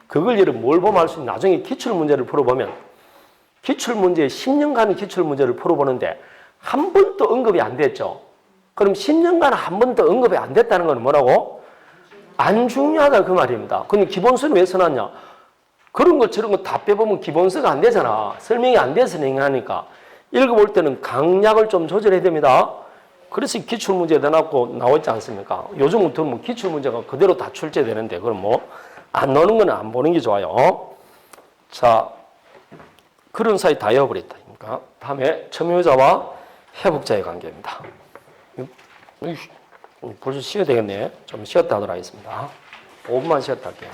그걸 예를 뭘 보면 알 수 있는 나중에 기출문제를 풀어보면 기출문제 10년간 기출문제를 풀어보는데 한 번도 언급이 안 됐죠. 그럼 10년간 한 번도 언급이 안 됐다는 건 뭐라고? 안 중요하다 그 말입니다. 근데 기본서는 왜 써놨냐? 그런 거 저런 거 다 빼보면 기본서가 안 되잖아. 설명이 안 돼서 행하니까. 읽어볼 때는 강약을 좀 조절해야 됩니다. 그래서 기출문제에 대놓고 나오지 않습니까? 요즘부터 뭐 기출문제가 그대로 다 출제되는데 그럼 뭐 안 나오는 거는 안 보는 게 좋아요. 자, 그런 사이 다 외워버렸다. 그러니까 다음에 첨유자와 회복자의 관계입니다. 벌써 쉬어야 되겠네. 좀 쉬었다 하도록 하겠습니다. 5분만 쉬었다 할게요.